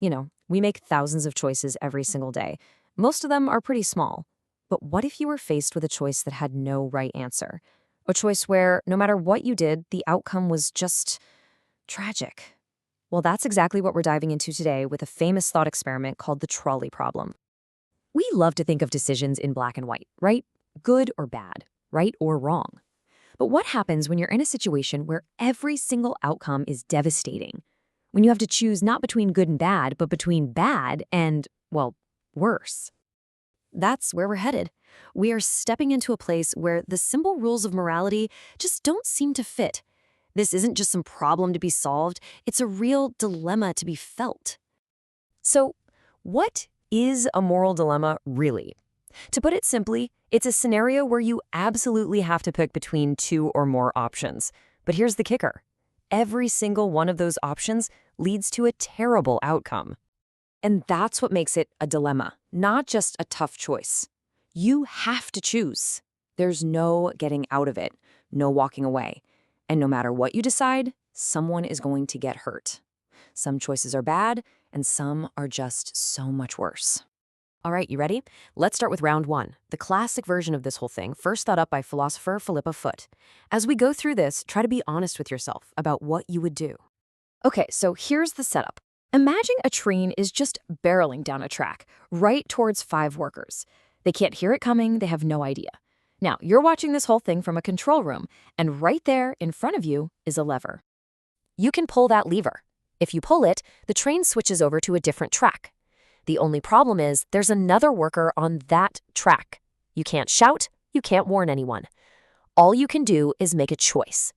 We make thousands of choices every single day. Most of them are pretty small. But what if you were faced with a choice that had no right answer? A choice where, no matter what you did, the outcome was just tragic. Well, that's exactly what we're diving into today with a famous thought experiment called the trolley problem. We love to think of decisions in black and white, right? Good or bad, right or wrong. But what happens when you're in a situation where every single outcome is devastating? When you have to choose not between good and bad, but between bad and, well, worse. That's where we're headed. We are stepping into a place where the simple rules of morality just don't seem to fit. This isn't just some problem to be solved, it's a real dilemma to be felt. So, what is a moral dilemma really? To put it simply, it's a scenario where you absolutely have to pick between two or more options. But here's the kicker. Every single one of those options leads to a terrible outcome. And that's what makes it a dilemma, not just a tough choice. You have to choose. There's no getting out of it, no walking away. And no matter what you decide, someone is going to get hurt. Some choices are bad, and some are just so much worse. All right, you ready? Let's start with round one, the classic version of this whole thing, first thought up by philosopher Philippa Foot. As we go through this, try to be honest with yourself about what you would do. Okay, so here's the setup. Imagine a train is just barreling down a track, right towards 5 workers. They can't hear it coming, they have no idea. Now, you're watching this whole thing from a control room, and right there in front of you is a lever. You can pull that lever. If you pull it, the train switches over to a different track. The only problem is there's another worker on that track. You can't shout, you can't warn anyone. All you can do is make a choice.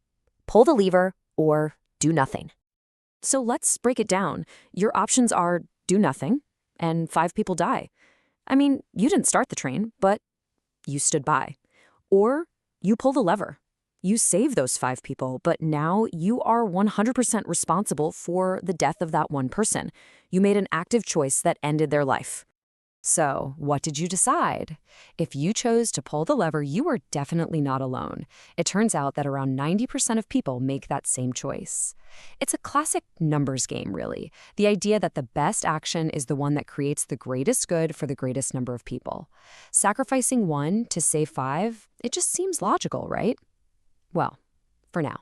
Pull the lever or do nothing. So let's break it down. Your options are do nothing, and 5 people die. I mean, you didn't start the train, but you stood by. Or you pull the lever. You save those 5 people, but now you are 100% responsible for the death of that one person. You made an active choice that ended their life. So, what did you decide? If you chose to pull the lever, you were definitely not alone. It turns out that around 90% of people make that same choice. It's a classic numbers game, really. The idea that the best action is the one that creates the greatest good for the greatest number of people. Sacrificing 1 to save 5, it just seems logical, right? Well, for now.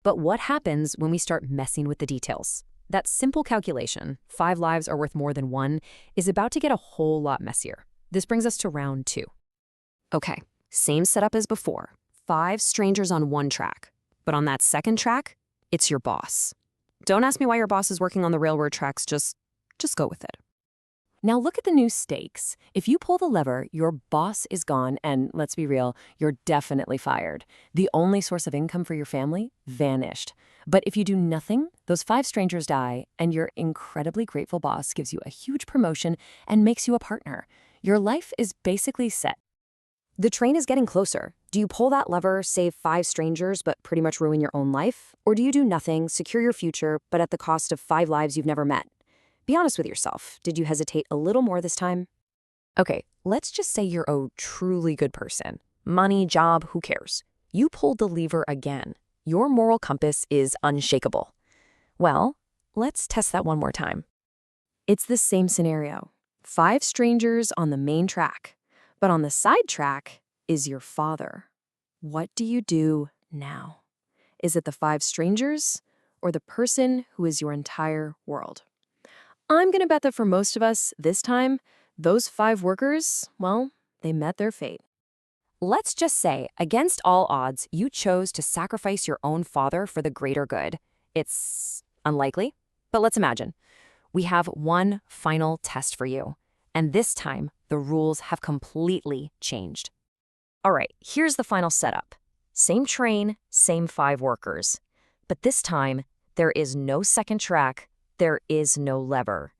But what happens when we start messing with the details? That simple calculation, 5 lives are worth more than 1, is about to get a whole lot messier. This brings us to round 2. Okay, same setup as before. 5 strangers on one track. But on that second track, it's your boss. Don't ask me why your boss is working on the railroad tracks, just go with it. Now look at the new stakes. If you pull the lever, your boss is gone, and let's be real, you're definitely fired. The only source of income for your family vanished. But if you do nothing, those 5 strangers die, and your incredibly grateful boss gives you a huge promotion and makes you a partner. Your life is basically set. The train is getting closer. Do you pull that lever, save 5 strangers, but pretty much ruin your own life? Or do you do nothing, secure your future, but at the cost of 5 lives you've never met? Be honest with yourself. Did you hesitate a little more this time? Okay, let's just say you're a truly good person. Money, job, who cares? You pulled the lever again. Your moral compass is unshakable. Well, let's test that one more time. It's the same scenario. 5 strangers on the main track, but on the side track is your father. What do you do now? Is it the 5 strangers or the person who is your entire world? I'm going to bet that for most of us, this time, those 5 workers, well, they met their fate. Let's just say, against all odds, you chose to sacrifice your own father for the greater good. It's unlikely, but let's imagine. We have one final test for you, and this time, the rules have completely changed. All right, here's the final setup. Same train, same 5 workers. But this time, there is no second track. There is no lever.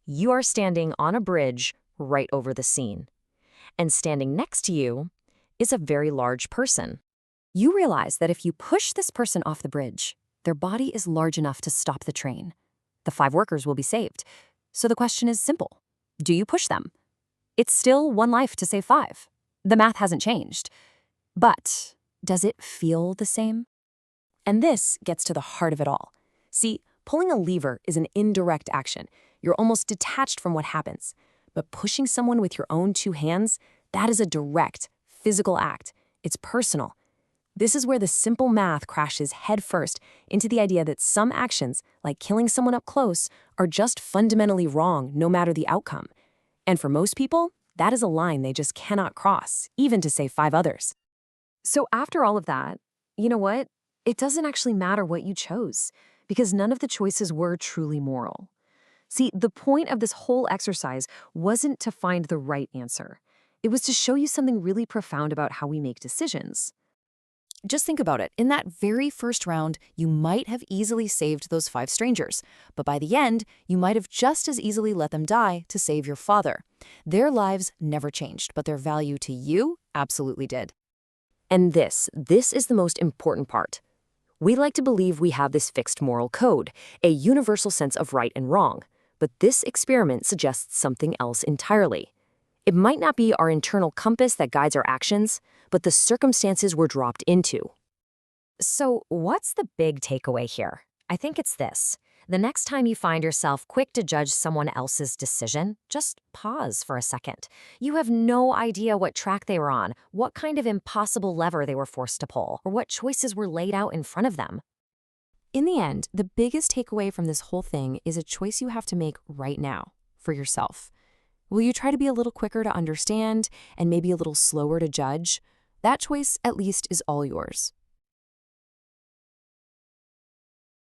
You are standing on a bridge right over the scene. And standing next to you is a very large person. You realize that if you push this person off the bridge, their body is large enough to stop the train. The 5 workers will be saved. So the question is simple. Do you push them? It's still 1 life to save 5. The math hasn't changed. But does it feel the same? And this gets to the heart of it all. See, pulling a lever is an indirect action. You're almost detached from what happens. But pushing someone with your own two hands, that is a direct, physical act. It's personal. This is where the simple math crashes headfirst into the idea that some actions, like killing someone up close, are just fundamentally wrong no matter the outcome. And for most people, that is a line they just cannot cross, even to save 5 others. So after all of that, you know what? It doesn't actually matter what you chose, because none of the choices were truly moral. See, the point of this whole exercise wasn't to find the right answer. It was to show you something really profound about how we make decisions. Just think about it. In that very first round, you might have easily saved those 5 strangers, but by the end, you might have just as easily let them die to save your father. Their lives never changed, but their value to you absolutely did. And this is the most important part. We like to believe we have this fixed moral code, a universal sense of right and wrong, but this experiment suggests something else entirely. It might not be our internal compass that guides our actions, but the circumstances we're dropped into. So, what's the big takeaway here? I think it's this. The next time you find yourself quick to judge someone else's decision, just pause for a second. You have no idea what track they were on, what kind of impossible lever they were forced to pull, or what choices were laid out in front of them. In the end, the biggest takeaway from this whole thing is a choice you have to make right now for yourself. Will you try to be a little quicker to understand and maybe a little slower to judge? That choice, at least, is all yours.